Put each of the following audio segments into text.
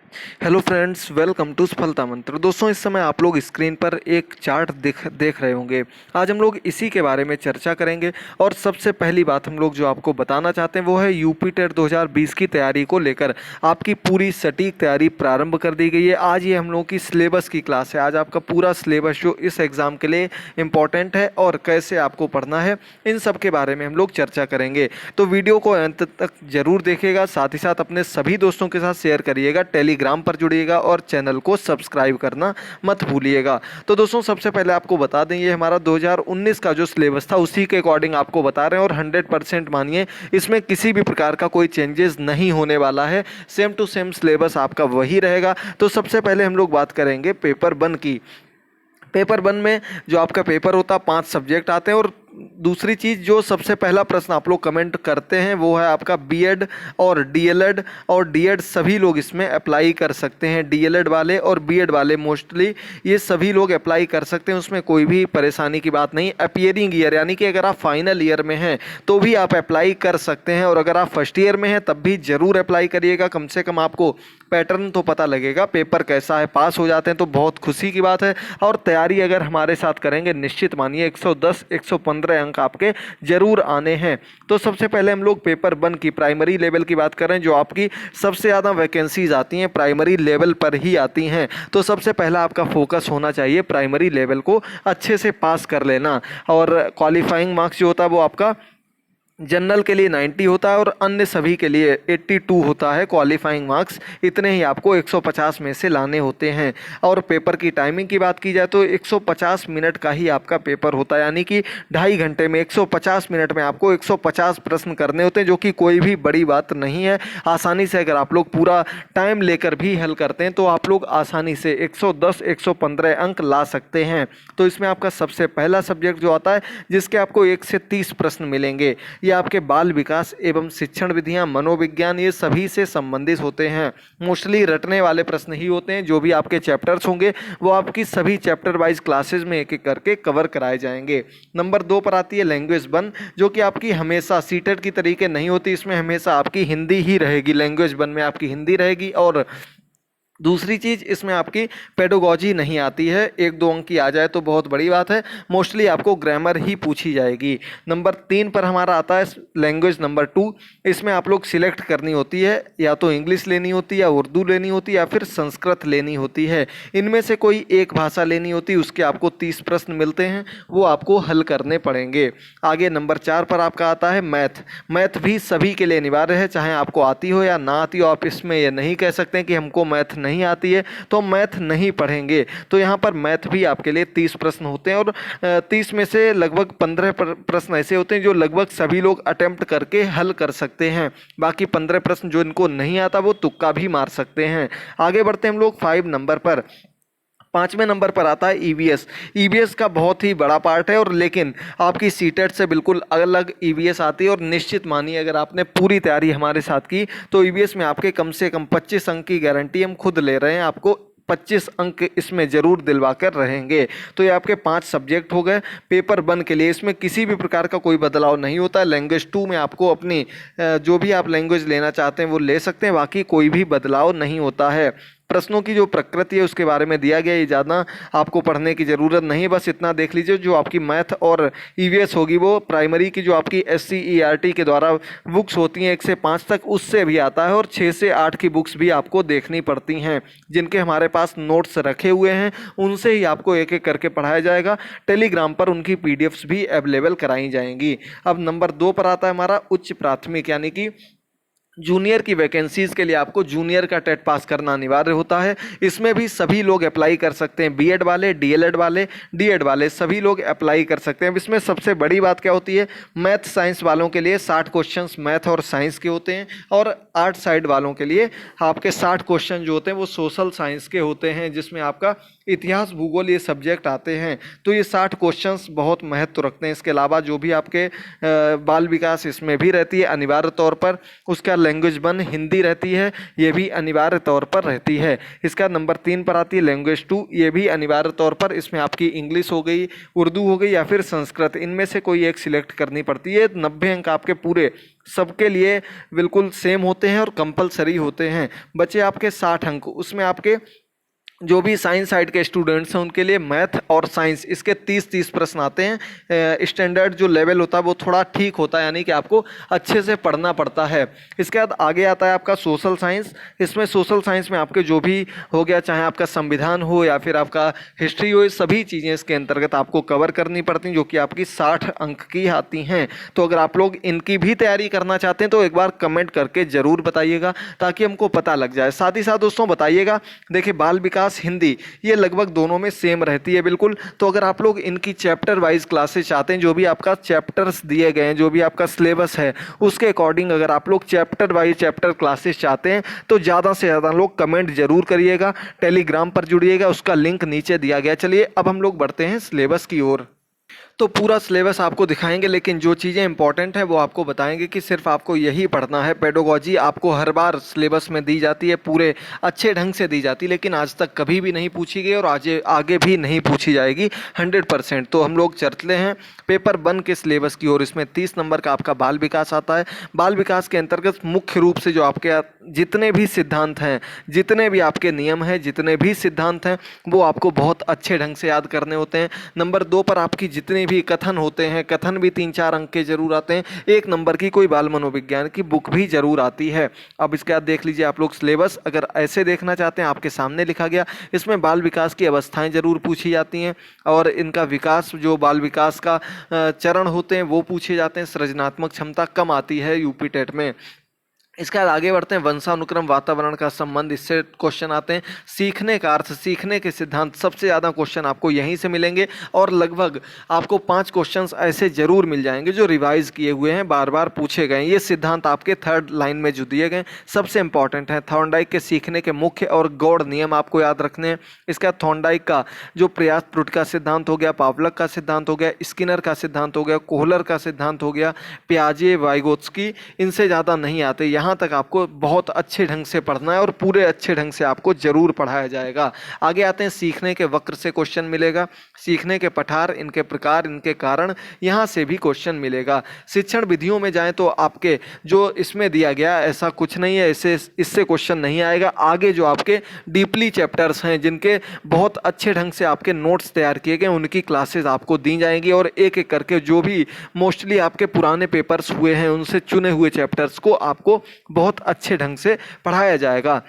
Hello friends, welcome to सफलता मंत्र। दोस्तों, इस समय आप लोग स्क्रीन पर एक चार्ट देख रहे होंगे। आज हम लोग इसी के बारे में चर्चा करेंगे और सबसे पहली बात हम लोग जो आपको बताना चाहते हैं वो है यूपी टेट 2020 की तैयारी को लेकर आपकी पूरी सटीक तैयारी प्रारंभ कर दी गई है। आज ये हम लोगों की सिलेबस की क्लास है। आज आपका पूरा सिलेबस जो इस एग्ज़ाम के लिए इम्पॉर्टेंट है और कैसे आपको पढ़ना है, इन सब के बारे में हम लोग चर्चा करेंगे। तो वीडियो को अंत तक जरूर देखिएगा, साथ ही साथ अपने सभी दोस्तों के साथ शेयर करिएगा, टेलीग्राम पर जुड़िएगा और चैनल को सब्सक्राइब करना मत भूलिएगा। तो दोस्तों, सबसे पहले आपको बता दें, ये हमारा 2019 का जो सिलेबस था उसी के अकॉर्डिंग आपको बता रहे हैं और 100% मानिए इसमें किसी भी प्रकार का कोई चेंजेस नहीं होने वाला है। सेम टू सेम सिलेबस आपका वही रहेगा। तो सबसे पहले हम लोग बात करेंगे पेपर 1 की। पेपर 1 में जो आपका पेपर होता है 5 सब्जेक्ट आते हैं। और दूसरी चीज़, जो सबसे पहला प्रश्न आप लोग कमेंट करते हैं वो है आपका बीएड और डीएलएड। और डीएड सभी लोग इसमें अप्लाई कर सकते हैं, डीएलएड वाले और बीएड वाले मोस्टली ये सभी लोग अप्लाई कर सकते हैं, उसमें कोई भी परेशानी की बात नहीं। अपीयरिंग ईयर यानी कि अगर आप फाइनल ईयर में हैं तो भी आप अप्लाई कर सकते हैं, और अगर आप फर्स्ट ईयर में हैं तब भी ज़रूर अप्लाई करिएगा। कम से कम आपको पैटर्न तो पता लगेगा, पेपर कैसा है। पास हो जाते हैं तो बहुत खुशी की बात है। और तैयारी अगर हमारे साथ करेंगे, निश्चित मानिए 110 115 अंक आपके जरूर आने हैं। तो सबसे पहले हम लोग पेपर 1 की प्राइमरी लेवल की बात करें, जो आपकी सबसे ज़्यादा वैकेंसीज आती हैं प्राइमरी लेवल पर ही आती हैं। तो सबसे पहला आपका फोकस होना चाहिए प्राइमरी लेवल को अच्छे से पास कर लेना। और क्वालिफाइंग मार्क्स जो होता है वो आपका जनरल के लिए 90 होता है और अन्य सभी के लिए 82 होता है क्वालिफाइंग मार्क्स। इतने ही आपको 150 में से लाने होते हैं। और पेपर की टाइमिंग की बात की जाए तो 150 मिनट का ही आपका पेपर होता है, यानी कि 2.5 घंटे में 150 मिनट में आपको 150 प्रश्न करने होते हैं, जो कि कोई भी बड़ी बात नहीं है। आसानी से अगर आप लोग पूरा टाइम लेकर भी हल करते हैं तो आप लोग आसानी से 110 115 अंक ला सकते हैं। तो इसमें आपका सबसे पहला सब्जेक्ट जो आता है जिसके आपको 1 से 30 प्रश्न मिलेंगे, ये आपके बाल विकास एवं शिक्षण विधियां, मनोविज्ञान, ये सभी से संबंधित होते हैं। मोस्टली रटने वाले प्रश्न ही होते हैं। जो भी आपके चैप्टर्स होंगे वो आपकी सभी चैप्टर वाइज क्लासेज में एक एक करके कवर कराए जाएंगे। नंबर 2 पर आती है लैंग्वेज 1, जो कि आपकी हमेशा सीटेट की तरीके नहीं होती। इसमें हमेशा आपकी हिंदी ही रहेगी, लैंग्वेज 1 में आपकी हिंदी रहेगी। और दूसरी चीज़, इसमें आपकी पेडोगॉजी नहीं आती है। 1-2 अंक की आ जाए तो बहुत बड़ी बात है, मोस्टली आपको ग्रामर ही पूछी जाएगी। नंबर 3 पर हमारा आता है लैंग्वेज नंबर 2। इसमें आप लोग सिलेक्ट करनी होती है, या तो इंग्लिश लेनी होती है, या उर्दू लेनी होती है, या फिर संस्कृत लेनी होती है। इनमें से कोई एक भाषा लेनी होती है। उसके आपको 30 प्रश्न मिलते हैं, वो आपको हल करने पड़ेंगे। आगे नंबर 4 पर आपका आता है मैथ। मैथ भी सभी के लिए अनिवार्य है, चाहे आपको आती हो या ना आती हो। आप इसमें यह नहीं कह सकते कि हमको मैथ नहीं आती है तो मैथ नहीं पढ़ेंगे। तो यहाँ पर मैथ भी आपके लिए 30 प्रश्न होते हैं। और 30 में से लगभग 15 प्रश्न ऐसे होते हैं जो लगभग सभी लोग अटेम्प्ट करके हल कर सकते हैं। बाकी 15 प्रश्न जो इनको नहीं आता वो तुक्का भी मार सकते हैं। आगे बढ़ते हैं हम लोग 5 नंबर पर। 5वें नंबर पर आता है ईवीएस। ईवीएस का बहुत ही बड़ा पार्ट है, और लेकिन आपकी सीटेट से बिल्कुल अलग ईवीएस आती है। और निश्चित मानिए अगर आपने पूरी तैयारी हमारे साथ की तो ईवीएस में आपके कम से कम 25 अंक की गारंटी हम खुद ले रहे हैं। आपको 25 अंक इसमें जरूर दिलवा कर रहेंगे। तो ये आपके 5 सब्जेक्ट हो गए पेपर 1 के लिए। इसमें किसी भी प्रकार का कोई बदलाव नहीं होता है। लैंग्वेज 2 में आपको अपनी जो भी आप लैंग्वेज लेना चाहते हैं वो ले सकते हैं, बाकी कोई भी बदलाव नहीं होता है। प्रश्नों की जो प्रकृति है उसके बारे में दिया गया, ये ज़्यादा आपको पढ़ने की ज़रूरत नहीं है। बस इतना देख लीजिए, जो आपकी मैथ और ईवीएस होगी वो प्राइमरी की जो आपकी SCERT के द्वारा बुक्स होती हैं 1 से 5 तक, उससे भी आता है। और 6 से 8 की बुक्स भी आपको देखनी पड़ती हैं, जिनके हमारे पास नोट्स रखे हुए हैं। उनसे ही आपको एक एक करके पढ़ाया जाएगा। टेलीग्राम पर उनकी PDFs भी अवेलेबल कराई जाएंगी। अब नंबर 2 पर आता है हमारा उच्च प्राथमिक, यानी कि जूनियर की वैकेंसीज के लिए आपको जूनियर का टेट पास करना अनिवार्य होता है। इसमें भी सभी लोग अप्लाई कर सकते हैं, बीएड वाले, डीएलएड वाले, डीएड वाले सभी लोग अप्लाई कर सकते हैं। इसमें सबसे बड़ी बात क्या होती है, मैथ साइंस वालों के लिए 60 क्वेश्चंस मैथ और साइंस के होते हैं, और आर्ट साइड वालों के लिए आपके 60 क्वेश्चन जो होते हैं वो सोशल साइंस के होते हैं, जिसमें आपका इतिहास भूगोल ये सब्जेक्ट आते हैं। तो ये 60 क्वेश्चंस बहुत महत्व रखते हैं। इसके अलावा जो भी आपके बाल विकास इसमें भी रहती है अनिवार्य तौर पर। उसका लैंग्वेज 1 हिंदी रहती है, ये भी अनिवार्य तौर पर रहती है। इसका नंबर 3 पर आती है लैंग्वेज 2, ये भी अनिवार्य तौर पर, इसमें आपकी इंग्लिश हो गई, उर्दू हो गई या फिर संस्कृत, इनमें से कोई एक सिलेक्ट करनी पड़ती है। 90 अंक आपके पूरे सबके लिए बिल्कुल सेम होते हैं और कंपलसरी होते हैं। बचे आपके 60 अंक, उसमें आपके जो भी साइंस साइड के स्टूडेंट्स हैं उनके लिए मैथ और साइंस इसके 30-30 प्रश्न आते हैं। स्टैंडर्ड जो लेवल होता है वो थोड़ा ठीक होता है, यानी कि आपको अच्छे से पढ़ना पड़ता है। इसके बाद आगे आता है आपका सोशल साइंस। इसमें सोशल साइंस में आपके जो भी हो गया, चाहे आपका संविधान हो या फिर आपका हिस्ट्री हो, ये सभी चीज़ें इसके अंतर्गत आपको कवर करनी पड़ती हैं, जो कि आपकी 60 अंक की आती हैं। तो अगर आप लोग इनकी भी तैयारी करना चाहते हैं तो एक बार कमेंट करके ज़रूर बताइएगा ताकि हमको पता लग जाए। साथ ही साथ दोस्तों बताइएगा, देखिए बाल विकास हिंदी ये लगभग दोनों में सेम रहती है बिल्कुल। तो अगर आप लोग इनकी चैप्टर वाइज क्लासेस चाहते हैं, जो भी आपका चैप्टर्स दिए गए हैं, जो भी आपका सिलेबस है उसके अकॉर्डिंग अगर आप लोग चैप्टर वाइज चैप्टर क्लासेस चाहते हैं तो ज़्यादा से ज़्यादा लोग कमेंट जरूर करिएगा, टेलीग्राम पर जुड़िएगा, उसका लिंक नीचे दिया गया। चलिए अब हम लोग बढ़ते हैं सिलेबस की ओर। तो पूरा सिलेबस आपको दिखाएंगे, लेकिन जो चीज़ें इंपॉर्टेंट हैं वो आपको बताएंगे कि सिर्फ आपको यही पढ़ना है। पेडागोजी आपको हर बार सिलेबस में दी जाती है, पूरे अच्छे ढंग से दी जाती है, लेकिन आज तक कभी भी नहीं पूछी गई और आगे भी नहीं पूछी जाएगी 100%। तो हम लोग चलते हैं पेपर 1 के सिलेबस की ओर। इसमें 30 नंबर का आपका बाल विकास आता है। बाल विकास के अंतर्गत मुख्य रूप से जो आपके जितने भी सिद्धांत हैं, जितने भी आपके नियम हैं, जितने भी सिद्धांत हैं, वो आपको बहुत अच्छे ढंग से याद करने होते हैं। नंबर 2 पर आपकी जितने भी कथन होते हैं, कथन भी 3-4 अंक के जरूर आते हैं। 1 नंबर की कोई बाल मनोविज्ञान की बुक भी जरूर आती है। अब इसके बाद देख लीजिए आप लोग सिलेबस, अगर ऐसे देखना चाहते हैं आपके सामने लिखा गया, इसमें बाल विकास की अवस्थाएं जरूर पूछी जाती हैं और इनका विकास, जो बाल विकास का चरण होते हैं वो पूछे जाते हैं। सृजनात्मक क्षमता कम आती है यूपी टेट में। इसके बाद आगे बढ़ते हैं, वंशानुक्रम वातावरण का संबंध, इससे क्वेश्चन आते हैं। सीखने का अर्थ, सीखने के सिद्धांत, सबसे ज़्यादा क्वेश्चन आपको यहीं से मिलेंगे और लगभग आपको 5 क्वेश्चंस ऐसे जरूर मिल जाएंगे जो रिवाइज किए हुए हैं, बार बार पूछे गए। ये सिद्धांत आपके 3rd लाइन में जो दिए गए सबसे इंपॉर्टेंट है। थॉर्नडाइक के सीखने के मुख्य और गौड़ नियम आपको याद रखने हैं। इसके बाद थॉर्नडाइक का जो प्रयास त्रुटि का सिद्धांत हो गया, पावलक का सिद्धांत हो गया, स्किनर का सिद्धांत हो गया, कोहलर का सिद्धांत हो गया, पियाजे, वाइगोत्स्की, इनसे ज़्यादा नहीं आते। यहाँ तक आपको बहुत अच्छे ढंग से पढ़ना है और पूरे अच्छे ढंग से आपको जरूर पढ़ाया जाएगा। आगे आते हैं, सीखने के वक्र से क्वेश्चन मिलेगा, सीखने के पठार, इनके प्रकार, इनके कारण, यहाँ से भी क्वेश्चन मिलेगा। शिक्षण विधियों में जाएं तो आपके जो इसमें दिया गया ऐसा कुछ नहीं है, इससे क्वेश्चन नहीं आएगा। आगे जो आपके डीपली चैप्टर्स हैं, जिनके बहुत अच्छे ढंग से आपके नोट्स तैयार किए गए, उनकी क्लासेस आपको दी जाएंगी और एक एक करके जो भी मोस्टली आपके पुराने पेपर्स हुए हैं उनसे चुने हुए चैप्टर्स को आपको बहुत अच्छे ढंग से पढ़ाया जाएगा।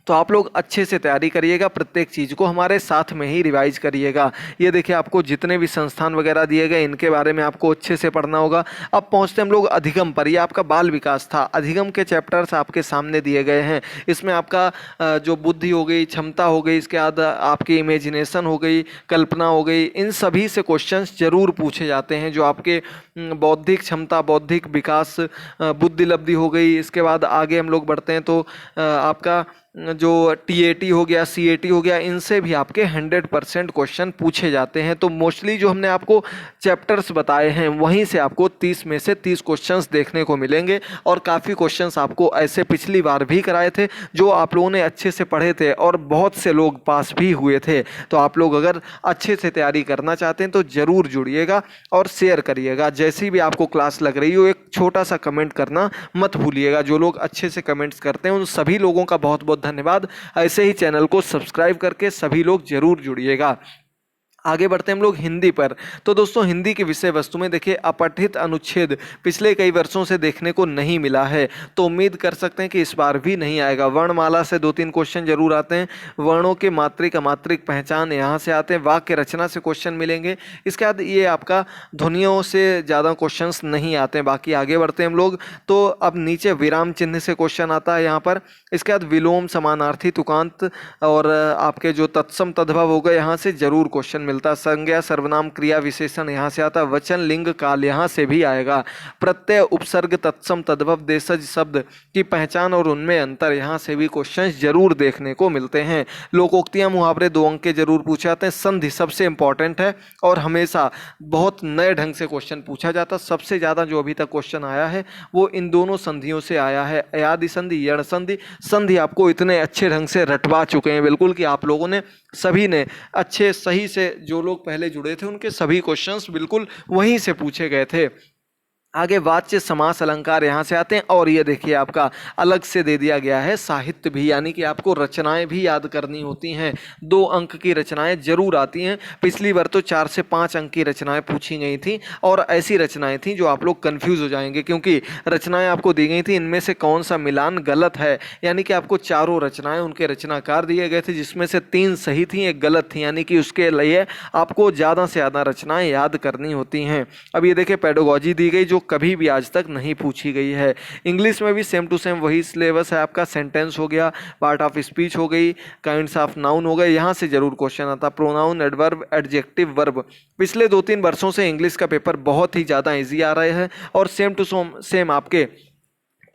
तो आप लोग अच्छे से तैयारी करिएगा, प्रत्येक चीज़ को हमारे साथ में ही रिवाइज करिएगा। ये देखिए आपको जितने भी संस्थान वगैरह दिए गए इनके बारे में आपको अच्छे से पढ़ना होगा। अब पहुंचते हम लोग अधिगम पर। ये आपका बाल विकास था, अधिगम के चैप्टर्स आपके सामने दिए गए हैं। इसमें आपका जो बुद्धि हो गई, क्षमता हो गई, इसके बाद आपकी इमेजिनेशन हो गई, कल्पना हो गई, इन सभी से क्वेश्चंस जरूर पूछे जाते हैं। जो आपके बौद्धिक क्षमता, बौद्धिक विकास, बुद्धि लब्धि हो गई। इसके बाद आगे हम लोग बढ़ते हैं तो आपका जो TAT हो गया, CAT हो गया, इनसे भी आपके 100% क्वेश्चन पूछे जाते हैं। तो मोस्टली जो हमने आपको चैप्टर्स बताए हैं वहीं से आपको 30 में से 30 क्वेश्चंस देखने को मिलेंगे और काफ़ी क्वेश्चंस आपको ऐसे पिछली बार भी कराए थे जो आप लोगों ने अच्छे से पढ़े थे और बहुत से लोग पास भी हुए थे। तो आप लोग अगर अच्छे से तैयारी करना चाहते हैं तो ज़रूर जुड़िएगा और शेयर करिएगा। जैसी भी आपको क्लास लग रही हो एक छोटा सा कमेंट करना मत भूलिएगा। जो लोग अच्छे से कमेंट्स करते हैं उन सभी लोगों का बहुत बहुत धन्यवाद। ऐसे ही चैनल को सब्सक्राइब करके सभी लोग जरूर जुड़िएगा। आगे बढ़ते हैं हम लोग हिंदी पर। तो दोस्तों हिंदी की विषय वस्तु में देखिए अपठित अनुच्छेद पिछले कई वर्षों से देखने को नहीं मिला है, तो उम्मीद कर सकते हैं कि इस बार भी नहीं आएगा। वर्णमाला से 2-3 क्वेश्चन जरूर आते हैं। वर्णों के मात्रिक अमात्रिक पहचान यहाँ से आते हैं। वाक्य रचना से क्वेश्चन मिलेंगे। इसके बाद ये आपका ध्वनियों से ज़्यादा क्वेश्चन नहीं आते हैं। बाकी आगे बढ़ते हैं हम लोग तो अब नीचे विराम चिन्ह से क्वेश्चन आता है यहाँ पर। इसके बाद विलोम, समानार्थी, तुकांत और आपके जो तत्सम तद्भव हो गए, यहाँ से जरूर क्वेश्चन मिलता, संज्ञा सर्वनाम क्रिया विशेषण यहाँ से आता, वचन लिंग काल यहाँ से भी आएगा, प्रत्यय उपसर्ग तत्सम तद्भव देशज शब्द की पहचान और उनमें अंतर यहाँ से भी क्वेश्चंस जरूर देखने को मिलते हैं। लोकोक्तियाँ मुहावरे 2 अंक के जरूर पूछे जाते हैं। संधि सबसे इंपॉर्टेंट है और हमेशा बहुत नए ढंग से क्वेश्चन पूछा जाता है। सबसे ज़्यादा जो अभी तक क्वेश्चन आया है वो इन दोनों संधियों से आया है, अयादि संधि, यण संधि। संधि आपको इतने अच्छे ढंग से रटवा चुके हैं बिल्कुल कि आप लोगों ने सभी ने अच्छे सही से, जो लोग पहले जुड़े थे उनके सभी क्वेश्चंस बिल्कुल वहीं से पूछे गए थे। आगे वाच्य समास अलंकार यहाँ से आते हैं और ये देखिए आपका अलग से दे दिया गया है साहित्य भी, यानी कि आपको रचनाएं भी याद करनी होती हैं। 2 अंक की रचनाएं जरूर आती हैं। पिछली बार तो 4 से 5 अंक की रचनाएं पूछी गई थी और ऐसी रचनाएं थी जो आप लोग कंफ्यूज हो जाएंगे, क्योंकि रचनाएं आपको दी गई थी, इनमें से कौन सा मिलान गलत है। यानी कि आपको चारों रचनाएं उनके रचनाकार दिए गए थे, जिसमें से 3 सही थी, 1 गलत थी, यानी कि उसके लिए आपको ज़्यादा से ज़्यादा रचनाएं याद करनी होती हैं। अब ये देखिए पेडागोजी दी गई जो कभी भी आज तक नहीं पूछी गई है। इंग्लिश में भी सेम टू सेम वही सिलेबस है आपका। सेंटेंस हो गया, पार्ट ऑफ स्पीच हो गई, काइंड्स ऑफ नाउन हो गए, यहाँ से जरूर क्वेश्चन आता। Pronoun, adverb, adjective, verb. पिछले 2-3 वर्षों से इंग्लिश का पेपर बहुत ही ज़्यादा ईजी आ रहे हैं और सेम टू सेम आपके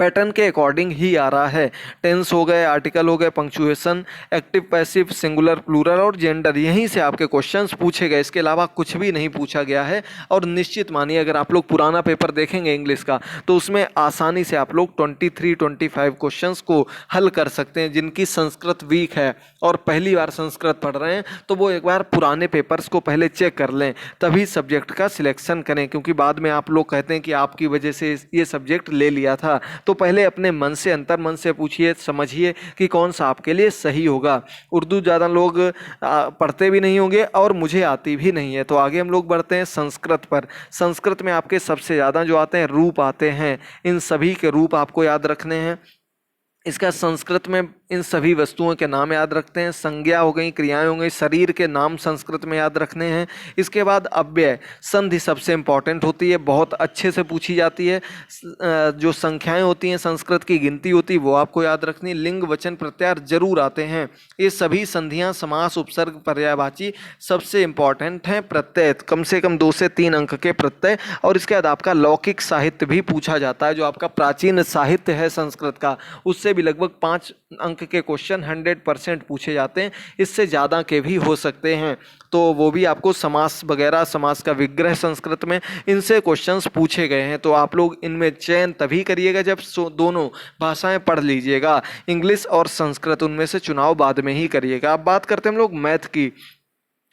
पैटर्न के अकॉर्डिंग ही आ रहा है। टेंस हो गए, आर्टिकल हो गए, punctuation, active passive, singular plural और जेंडर, यहीं से आपके क्वेश्चंस पूछे गए। इसके अलावा कुछ भी नहीं पूछा गया है। और निश्चित मानिए अगर आप लोग पुराना पेपर देखेंगे इंग्लिश का तो उसमें आसानी से आप लोग 23-25 क्वेश्चंस को हल कर सकते हैं। जिनकी संस्कृत वीक है और पहली बार संस्कृत पढ़ रहे हैं तो वो एक बार पुराने पेपर्स को पहले चेक कर लें, तभी सब्जेक्ट का सिलेक्शन करें, क्योंकि बाद में आप लोग कहते हैं कि आपकी वजह से ये सब्जेक्ट ले लिया था। तो पहले अपने मन से, अंतर मन से पूछिए, समझिए कि कौन सा आपके लिए सही होगा। उर्दू ज़्यादा लोग पढ़ते भी नहीं होंगे और मुझे आती भी नहीं है। तो आगे हम लोग बढ़ते हैं संस्कृत पर। संस्कृत में आपके सबसे ज़्यादा जो आते हैं रूप आते हैं। इन सभी के रूप आपको याद रखने हैं। इसका संस्कृत में इन सभी वस्तुओं के नाम याद रखते हैं। संज्ञा हो गई, क्रियाएं हो गई, शरीर के नाम संस्कृत में याद रखने हैं। इसके बाद अव्यय संधि सबसे इंपॉर्टेंट होती है, बहुत अच्छे से पूछी जाती है। जो संख्याएं होती हैं, संस्कृत की गिनती होती है, वो आपको याद रखनी। लिंग, वचन, प्रत्यार जरूर आते हैं। ये सभी संधियां, समास, उपसर्ग, पर्यायवाची सबसे इंपॉर्टेंट हैं। प्रत्यय कम से कम 2 से 3 अंक के प्रत्यय। और इसके बाद आपका लौकिक साहित्य भी पूछा जाता है, जो आपका प्राचीन साहित्य है संस्कृत का, उससे भी लगभग 5 अंक के क्वेश्चन 100% पूछे जाते हैं। इससे ज़्यादा के भी हो सकते हैं, तो वो भी आपको समास वगैरह, समास का विग्रह संस्कृत में, इनसे क्वेश्चंस पूछे गए हैं। तो आप लोग इनमें चयन तभी करिएगा जब दोनों भाषाएं पढ़ लीजिएगा, इंग्लिश और संस्कृत, उनमें से चुनाव बाद में ही करिएगा। अब बात करते हैं हम लोग मैथ की।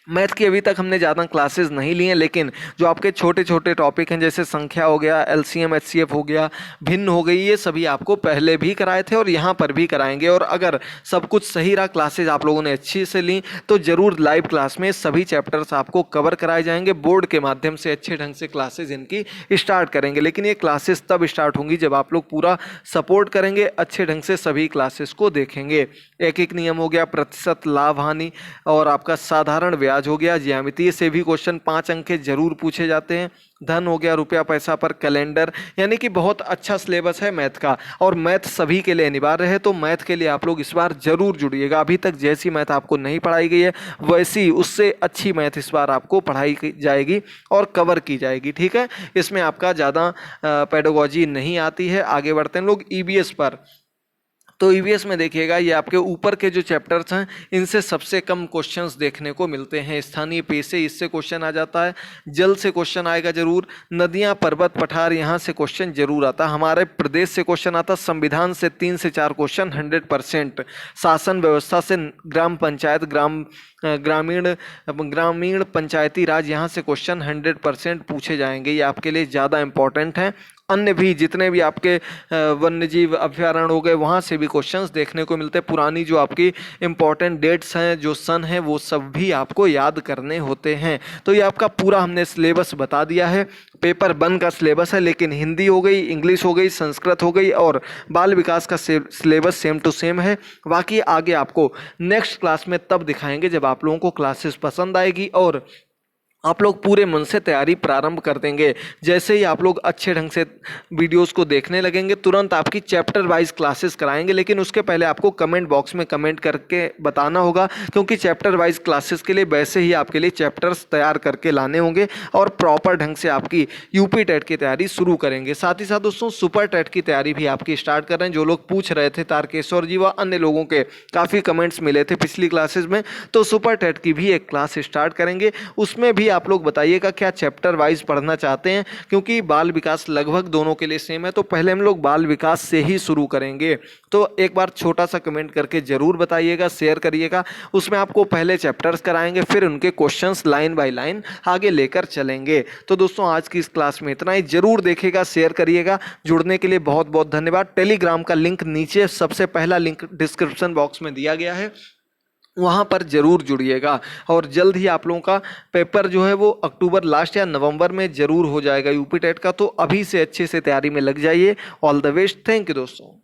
मैथ की अभी तक हमने ज़्यादा क्लासेस नहीं ली हैं, लेकिन जो आपके छोटे छोटे टॉपिक हैं जैसे संख्या हो गया, एलसीएम एचसीएफ हो गया, भिन्न हो गई, ये सभी आपको पहले भी कराए थे और यहाँ पर भी कराएंगे। और अगर सब कुछ सही रहा, क्लासेज आप लोगों ने अच्छी से ली, तो ज़रूर लाइव क्लास में सभी चैप्टर्स आपको कवर कराए जाएंगे। बोर्ड के माध्यम से अच्छे ढंग से क्लासेज इनकी स्टार्ट करेंगे, लेकिन ये क्लासेस तब स्टार्ट होंगी जब आप लोग पूरा सपोर्ट करेंगे, अच्छे ढंग से सभी क्लासेस को देखेंगे। एक एक नियम हो गया, प्रतिशत, लाभ, हानि, और आपका साधारण ब्याज हो गया। ज्यामितीय से भी क्वेश्चन 5 अंक के जरूर पूछे जाते हैं। धन हो गया, रुपया पैसा पर, कैलेंडर, यानी कि बहुत अच्छा सिलेबस है मैथ का। और मैथ सभी के लिए अनिवार्य है, तो मैथ के लिए आप लोग इस बार जरूर जुड़िएगा। अभी तक जैसी मैथ आपको नहीं पढ़ाई गई है वैसी, उससे अच्छी मैथ इस बार आपको पढ़ाई जाएगी और कवर की जाएगी, ठीक है। इसमें आपका ज़्यादा पेडागोजी नहीं आती है। आगे बढ़ते हैं लोग ईवीएस पर। तो ईवीएस में देखिएगा, ये आपके ऊपर के जो चैप्टर्स हैं इनसे सबसे कम क्वेश्चंस देखने को मिलते हैं। स्थानीय पेशे, इससे क्वेश्चन आ जाता है। जल से क्वेश्चन आएगा जरूर। नदियां, पर्वत, पठार, यहाँ से क्वेश्चन जरूर आता है। हमारे प्रदेश से क्वेश्चन आता है। संविधान से 3 से 4 क्वेश्चन 100%। शासन व्यवस्था से ग्राम पंचायत, ग्रामीण पंचायती राज, यहाँ से क्वेश्चन 100% पूछे जाएंगे। ये आपके लिए ज़्यादा इंपॉर्टेंट हैं। अन्य भी जितने भी आपके वन्यजीव अभ्यारण्य हो गए, वहाँ से भी क्वेश्चंस देखने को मिलते हैं। पुरानी जो आपकी इंपॉर्टेंट डेट्स हैं, जो सन है, वो सब भी आपको याद करने होते हैं। तो ये आपका पूरा हमने सिलेबस बता दिया है। पेपर 1 का सिलेबस है, लेकिन हिंदी हो गई, इंग्लिश हो गई, संस्कृत हो गई और बाल विकास का सिलेबस सेम टू सेम है। बाकी आगे आपको नेक्स्ट क्लास में तब दिखाएंगे जब आप लोगों को क्लासेस पसंद आएगी और आप लोग पूरे मन से तैयारी प्रारंभ कर देंगे। जैसे ही आप लोग अच्छे ढंग से वीडियोस को देखने लगेंगे, तुरंत आपकी चैप्टर वाइज क्लासेस कराएंगे, लेकिन उसके पहले आपको कमेंट बॉक्स में कमेंट करके बताना होगा, क्योंकि चैप्टर वाइज क्लासेस के लिए वैसे ही आपके लिए चैप्टर्स तैयार करके लाने होंगे और प्रॉपर ढंग से आपकी यूपी टेट की तैयारी शुरू करेंगे। साथ ही साथ दोस्तों सुपर टेट की तैयारी भी आपकी स्टार्ट कर रहे हैं। जो लोग पूछ रहे थे, तारकेश्वर जी व अन्य लोगों के काफ़ी कमेंट्स मिले थे पिछली क्लासेस में, तो सुपर टेट की भी एक क्लास स्टार्ट करेंगे। उसमें भी आप लोग बताइएगा क्या चैप्टर वाइज पढ़ना चाहते हैं, क्योंकि बाल विकास लगभग दोनों के लिए सेम है, तो पहले हम लोग बाल विकास से ही शुरू करेंगे। तो एक बार छोटा सा कमेंट करके जरूर बताइएगा, शेयर करिएगा। उसमें आपको पहले चैप्टर्स कराएंगे, फिर उनके क्वेश्चंस लाइन बाय लाइन आगे लेकर चलेंगे। तो दोस्तों आज की इस क्लास में इतना ही। जरूर देखिएगा, शेयर करिएगा। जुड़ने के लिए बहुत बहुत धन्यवाद। टेलीग्राम का लिंक नीचे सबसे पहला लिंक डिस्क्रिप्शन बॉक्स में दिया गया है, वहाँ पर जरूर जुड़िएगा। और जल्द ही आप लोगों का पेपर जो है वो अक्टूबर लास्ट या नवंबर में जरूर हो जाएगा यूपी टेट का। तो अभी से अच्छे से तैयारी में लग जाइए। All the best. Thank you दोस्तों।